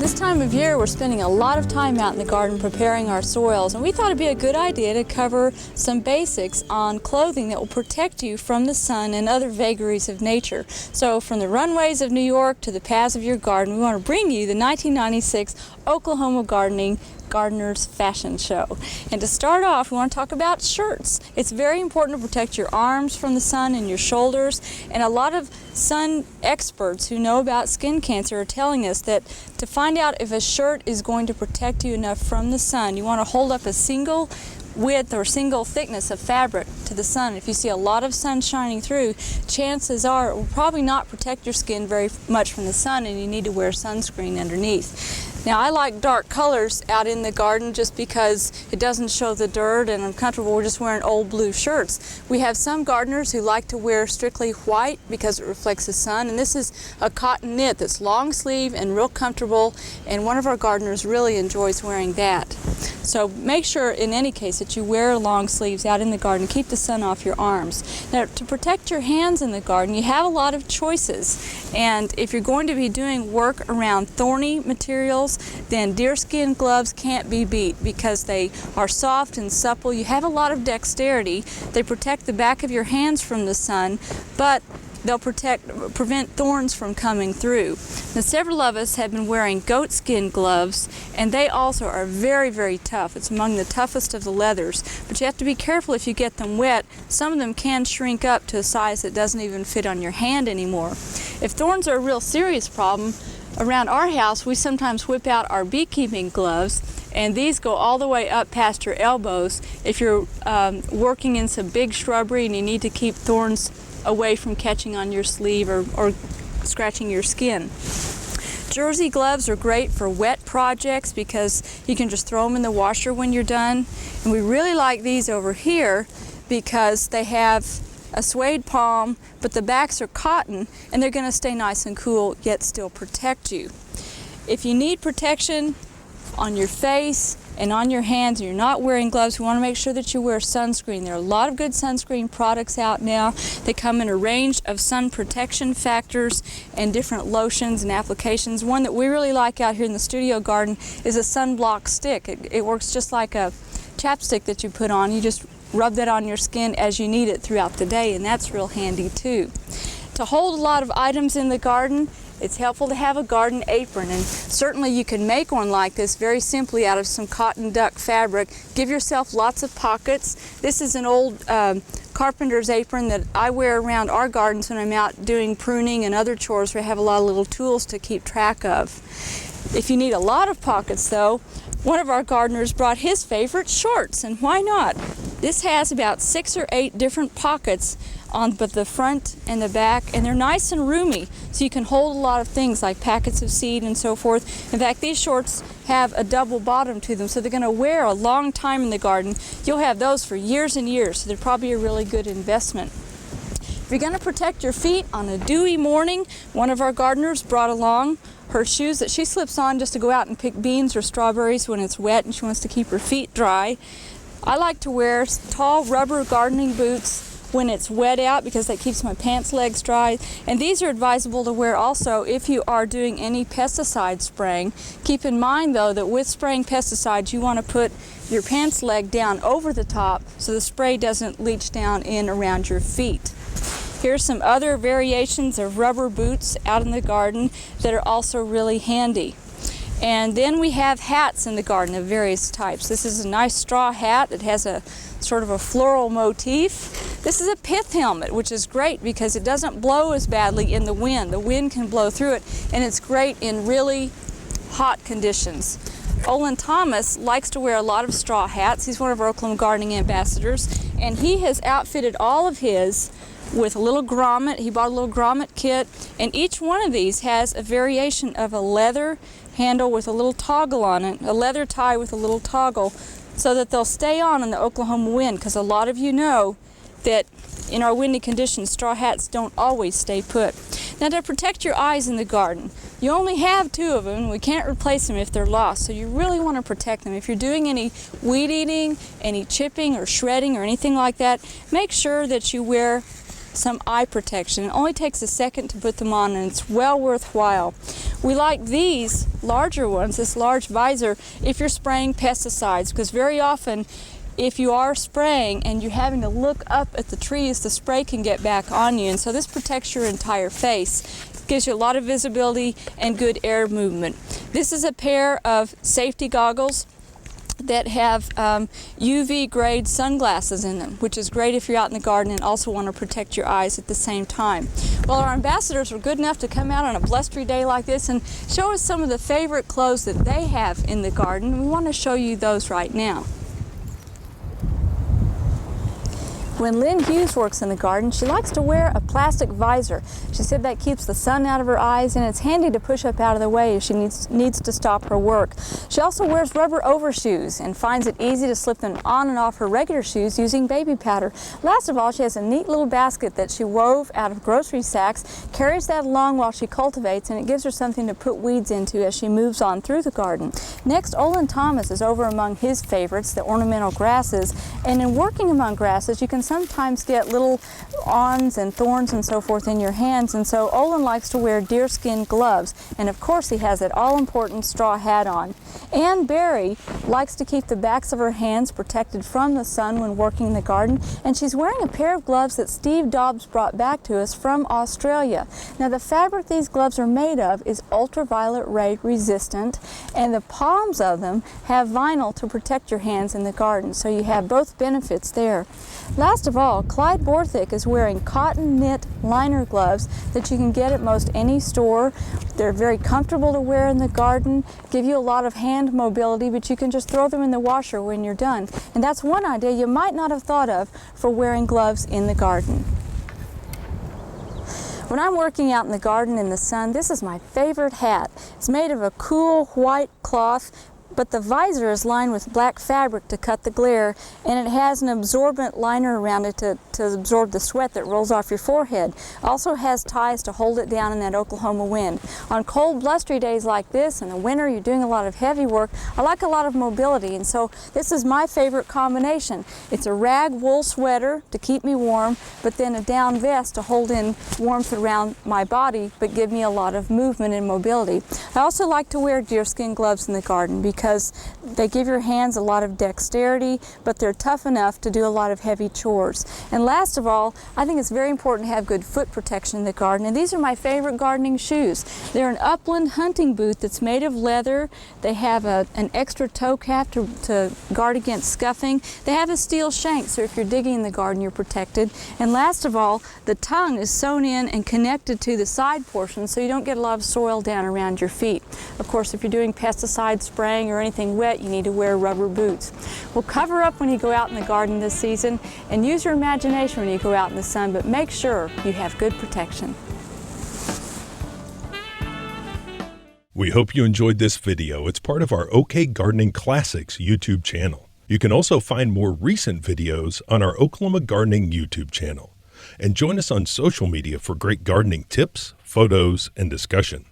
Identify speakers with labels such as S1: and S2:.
S1: This time of year, we're spending a lot of time out in the garden preparing our soils, and we thought it'd be a good idea to cover some basics on clothing that will protect you from the sun and other vagaries of nature. So from the runways of New York to the paths of your garden, we want to bring you the 1996 Oklahoma Gardener's Fashion Show. And to start off, we want to talk about shirts. It's very important to protect your arms from the sun and your shoulders, and a lot of sun experts who know about skin cancer are telling us that to find out if a shirt is going to protect you enough from the sun, you want to hold up a single width or single thickness of fabric to the sun. If you see a lot of sun shining through, chances are it will probably not protect your skin very much from the sun, and you need to wear sunscreen underneath. Now, I like dark colors out in the garden just because it doesn't show the dirt and I'm comfortable just wearing old blue shirts. We have some gardeners who like to wear strictly white because it reflects the sun, and this is a cotton knit that's long sleeve and real comfortable, and one of our gardeners really enjoys wearing that. So make sure in any case that you wear long sleeves out in the garden. Keep the sun off your arms. Now, to protect your hands in the garden, you have a lot of choices, and if you're going to be doing work around thorny materials, then deerskin gloves can't be beat because they are soft and supple. You have a lot of dexterity. They protect the back of your hands from the sun, but they'll prevent thorns from coming through. Now, several of us have been wearing goatskin gloves, and they also are very, very tough. It's among the toughest of the leathers, but you have to be careful if you get them wet. Some of them can shrink up to a size that doesn't even fit on your hand anymore. If thorns are a real serious problem, around our house we sometimes whip out our beekeeping gloves, and these go all the way up past your elbows if you're working in some big shrubbery and you need to keep thorns away from catching on your sleeve or scratching your skin. Jersey gloves are great for wet projects because you can just throw them in the washer when you're done. And we really like these over here because they have a suede palm, but the backs are cotton, and they're going to stay nice and cool yet still protect you. If you need protection on your face and on your hands and you're not wearing gloves, we want to make sure that you wear sunscreen. There are a lot of good sunscreen products out now. They come in a range of sun protection factors and different lotions and applications. One that we really like out here in the studio garden is a Sunblock Stick. It works just like a chapstick that you put on. You just rub that on your skin as you need it throughout the day, and that's real handy too. To hold a lot of items in the garden, it's helpful to have a garden apron, and certainly you can make one like this very simply out of some cotton duck fabric. Give yourself lots of pockets. This is an old carpenter's apron that I wear around our gardens when I'm out doing pruning and other chores where I have a lot of little tools to keep track of. If you need a lot of pockets though, one of our gardeners brought his favorite, shorts, and why not? This has about 6 or 8 different pockets on both the front and the back, and they're nice and roomy, so you can hold a lot of things like packets of seed and so forth. In fact, these shorts have a double bottom to them, so they're going to wear a long time in the garden. You'll have those for years and years, so they're probably a really good investment. If you're going to protect your feet on a dewy morning, one of our gardeners brought along her shoes that she slips on just to go out and pick beans or strawberries when it's wet and she wants to keep her feet dry. I like to wear tall rubber gardening boots when it's wet out because that keeps my pants legs dry, and these are advisable to wear also if you are doing any pesticide spraying. Keep in mind though that with spraying pesticides you want to put your pants leg down over the top so the spray doesn't leach down in around your feet. Here's some other variations of rubber boots out in the garden that are also really handy. And then we have hats in the garden of various types. This is a nice straw hat that has a sort of a floral motif. This is a pith helmet, which is great because it doesn't blow as badly in the wind. The wind can blow through it, and it's great in really hot conditions. Olin Thomas likes to wear a lot of straw hats. He's one of our Oklahoma gardening ambassadors, and he has outfitted all of his with a little grommet. He bought a little grommet kit, and each one of these has a variation of a leather handle with a little toggle on it, a leather tie with a little toggle, so that they'll stay on in the Oklahoma wind, because a lot of you know that in our windy conditions, straw hats don't always stay put. Now, to protect your eyes in the garden, you only have 2 of them. We can't replace them if they're lost, so you really want to protect them. If you're doing any weed eating, any chipping or shredding or anything like that, make sure that you wear some eye protection. It only takes a second to put them on, and it's well worthwhile. We like these larger ones, this large visor, if you're spraying pesticides, because very often if you are spraying and you're having to look up at the trees, the spray can get back on you, and so this protects your entire face. It gives you a lot of visibility and good air movement. This is a pair of safety goggles that have UV grade sunglasses in them, which is great if you're out in the garden and also want to protect your eyes at the same time. Well, our ambassadors were good enough to come out on a blustery day like this and show us some of the favorite clothes that they have in the garden. We want to show you those right now. When Lynn Hughes works in the garden, she likes to wear a plastic visor. She said that keeps the sun out of her eyes, and it's handy to push up out of the way if she needs to stop her work. She also wears rubber overshoes and finds it easy to slip them on and off her regular shoes using baby powder. Last of all, she has a neat little basket that she wove out of grocery sacks, carries that along while she cultivates, and it gives her something to put weeds into as she moves on through the garden. Next, Olin Thomas is over among his favorites, the ornamental grasses, and in working among grasses, you can sometimes get little awns and thorns and so forth in your hands, and so Olin likes to wear deerskin gloves, and of course he has that all-important straw hat on. Ann Berry likes to keep the backs of her hands protected from the sun when working in the garden, and she's wearing a pair of gloves that Steve Dobbs brought back to us from Australia. Now, the fabric these gloves are made of is ultraviolet ray resistant, and the palms of them have vinyl to protect your hands in the garden, so you have both benefits there. Last of all, Clyde Borthwick is wearing cotton knit liner gloves that you can get at most any store. They're very comfortable to wear in the garden, give you a lot of hand mobility, but you can just throw them in the washer when you're done. And that's one idea you might not have thought of for wearing gloves in the garden. When I'm working out in the garden in the sun, this is my favorite hat. It's made of a cool white cloth, but the visor is lined with black fabric to cut the glare, and it has an absorbent liner around it to absorb the sweat that rolls off your forehead. Also has ties to hold it down in that Oklahoma wind. On cold, blustery days like this, in the winter, you're doing a lot of heavy work, I like a lot of mobility, and so this is my favorite combination. It's a rag wool sweater to keep me warm, but then a down vest to hold in warmth around my body, but give me a lot of movement and mobility. I also like to wear deerskin gloves in the garden because they give your hands a lot of dexterity, but they're tough enough to do a lot of heavy chores. And last of all, I think it's very important to have good foot protection in the garden, and these are my favorite gardening shoes. They're an Upland hunting boot that's made of leather. They have an extra toe cap to guard against scuffing. They have a steel shank, so if you're digging in the garden, you're protected. And last of all, the tongue is sewn in and connected to the side portion, so you don't get a lot of soil down around your feet. Of course, if you're doing pesticide spraying or anything wet, you need to wear rubber boots. Well, cover up when you go out in the garden this season, and use your imagination when you go out in the sun, but make sure you have good protection.
S2: We hope you enjoyed this video. It's part of our OK Gardening Classics YouTube channel. You can also find more recent videos on our Oklahoma Gardening YouTube channel. And join us on social media for great gardening tips, photos, and discussion.